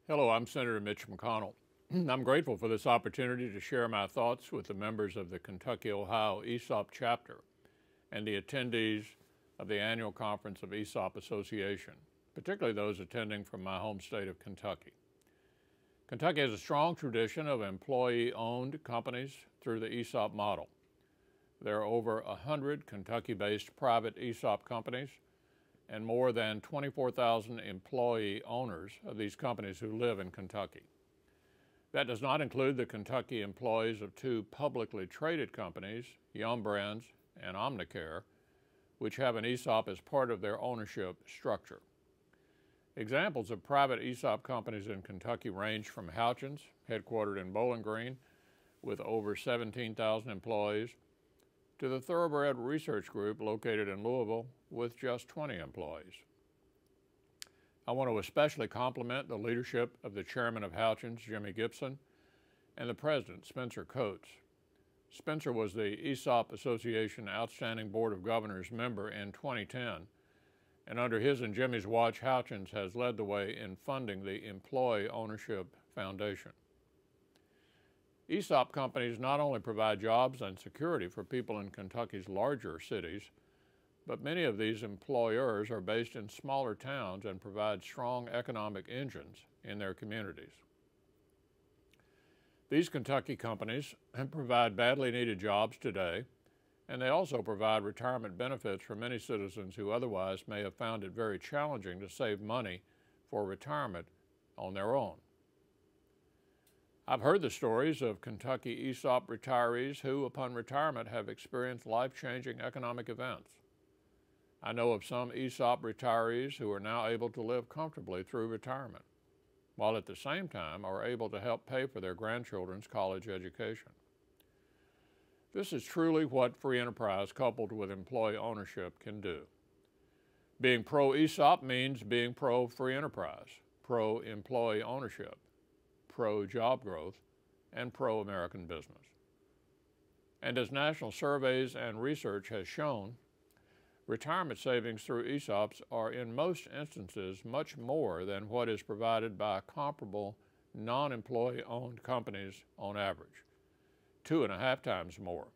Hello, I'm Senator Mitch McConnell. I'm grateful for this opportunity to share my thoughts with the members of the Kentucky-Ohio ESOP chapter and the attendees of the annual conference of ESOP Association, particularly those attending from my home state of Kentucky. Kentucky has a strong tradition of employee-owned companies through the ESOP model. There are over 100 Kentucky-based private ESOP companies and more than 24,000 employee owners of these companies who live in Kentucky. That does not include the Kentucky employees of two publicly traded companies, Yum Brands and Omnicare, which have an ESOP as part of their ownership structure. Examples of private ESOP companies in Kentucky range from Houchins, headquartered in Bowling Green, with over 17,000 employees, to the Thoroughbred Research Group located in Louisville with just 20 employees. I want to especially compliment the leadership of the chairman of Houchins, Jimmy Gibson, and the president, Spencer Coates. Spencer was the ESOP Association Outstanding Board of Governors member in 2010, and under his and Jimmy's watch, Houchins has led the way in funding the Employee Ownership Foundation. ESOP companies not only provide jobs and security for people in Kentucky's larger cities, but many of these employers are based in smaller towns and provide strong economic engines in their communities. These Kentucky companies provide badly needed jobs today, and they also provide retirement benefits for many citizens who otherwise may have found it very challenging to save money for retirement on their own. I've heard the stories of Kentucky ESOP retirees who, upon retirement, have experienced life-changing economic events. I know of some ESOP retirees who are now able to live comfortably through retirement, while at the same time are able to help pay for their grandchildren's college education. This is truly what free enterprise coupled with employee ownership can do. Being pro-ESOP means being pro-free enterprise, pro-employee ownership, pro-job growth, and pro-American business. And as national surveys and research has shown, retirement savings through ESOPs are in most instances much more than what is provided by comparable non-employee owned companies on average, 2.5 times more.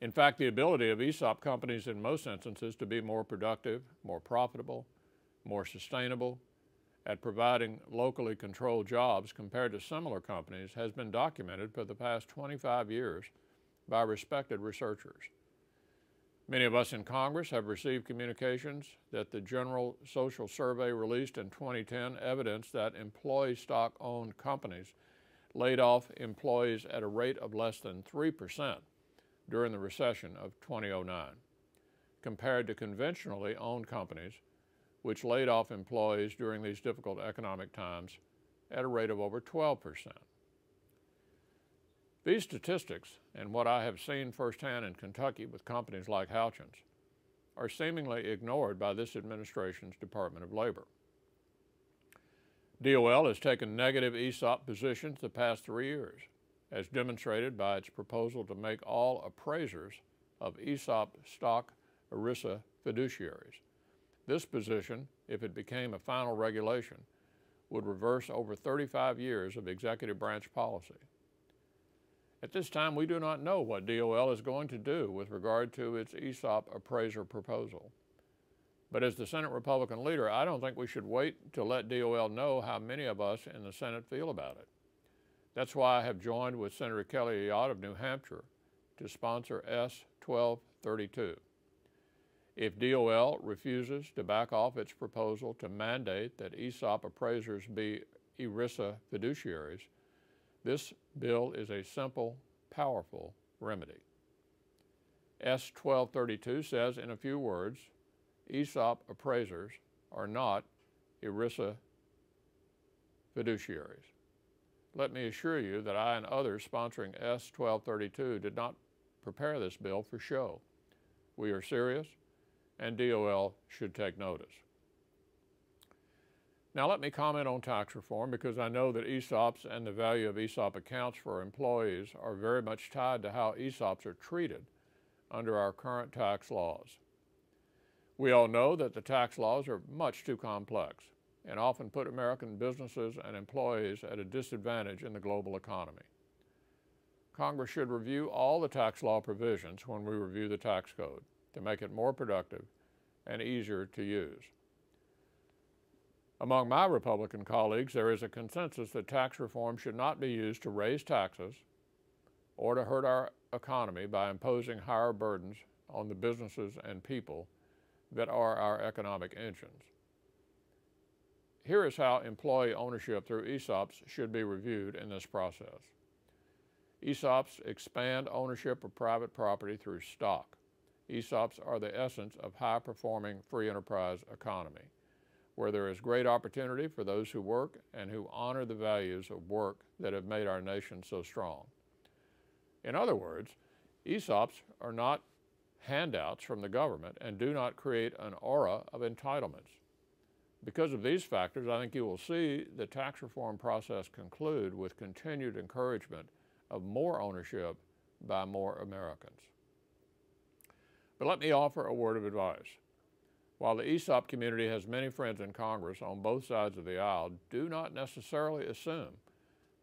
In fact, the ability of ESOP companies in most instances to be more productive, more profitable, more sustainable at providing locally controlled jobs compared to similar companies has been documented for the past 25 years by respected researchers. Many of us in Congress have received communications that the General Social Survey released in 2010 evidenced that employee stock-owned companies laid off employees at a rate of less than 3% during the recession of 2009, compared to conventionally owned companies which laid off employees during these difficult economic times at a rate of over 12%. These statistics, and what I have seen firsthand in Kentucky with companies like Houchins, are seemingly ignored by this administration's Department of Labor. DOL has taken negative ESOP positions the past 3 years, as demonstrated by its proposal to make all appraisers of ESOP stock ERISA fiduciaries. This position, if it became a final regulation, would reverse over 35 years of executive branch policy. At this time, we do not know what DOL is going to do with regard to its ESOP appraiser proposal. But as the Senate Republican leader, I don't think we should wait to let DOL know how many of us in the Senate feel about it. That's why I have joined with Senator Kelly Ayotte of New Hampshire to sponsor S. 1232. If DOL refuses to back off its proposal to mandate that ESOP appraisers be ERISA fiduciaries, this bill is a simple, powerful remedy. S. 1232 says, in a few words, ESOP appraisers are not ERISA fiduciaries. Let me assure you that I and others sponsoring S. 1232 did not prepare this bill for show. We are serious, and DOL should take notice. Now let me comment on tax reform, because I know that ESOPs and the value of ESOP accounts for employees are very much tied to how ESOPs are treated under our current tax laws. We all know that the tax laws are much too complex, and often put American businesses and employees at a disadvantage in the global economy. Congress should review all the tax law provisions when we review the tax code to make it more productive and easier to use. Among my Republican colleagues, there is a consensus that tax reform should not be used to raise taxes or to hurt our economy by imposing higher burdens on the businesses and people that are our economic engines. Here is how employee ownership through ESOPs should be reviewed in this process. ESOPs expand ownership of private property through stock. ESOPs are the essence of high-performing free enterprise economy, where there is great opportunity for those who work and who honor the values of work that have made our nation so strong. In other words, ESOPs are not handouts from the government and do not create an aura of entitlements. Because of these factors, I think you will see the tax reform process conclude with continued encouragement of more ownership by more Americans. But let me offer a word of advice. While the ESOP community has many friends in Congress on both sides of the aisle, do not necessarily assume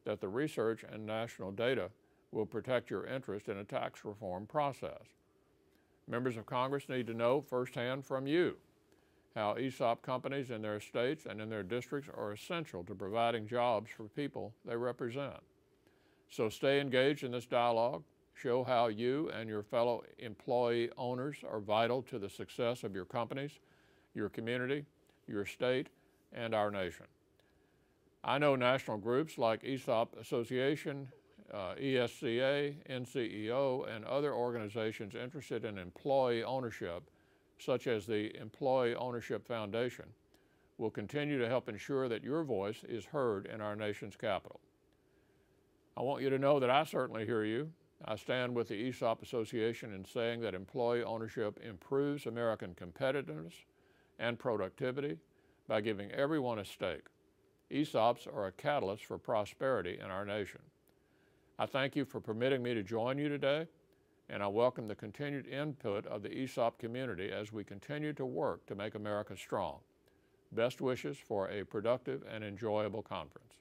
that the research and national data will protect your interest in a tax reform process. Members of Congress need to know firsthand from you how ESOP companies in their states and in their districts are essential to providing jobs for people they represent. So stay engaged in this dialogue. Show how you and your fellow employee owners are vital to the success of your companies, your community, your state, and our nation. I know national groups like ESOP Association, ESCA, NCEO, and other organizations interested in employee ownership, such as the Employee Ownership Foundation, will continue to help ensure that your voice is heard in our nation's capital. I want you to know that I certainly hear you. I stand with the ESOP Association in saying that employee ownership improves American competitiveness and productivity by giving everyone a stake. ESOPs are a catalyst for prosperity in our nation. I thank you for permitting me to join you today, and I welcome the continued input of the ESOP community as we continue to work to make America strong. Best wishes for a productive and enjoyable conference.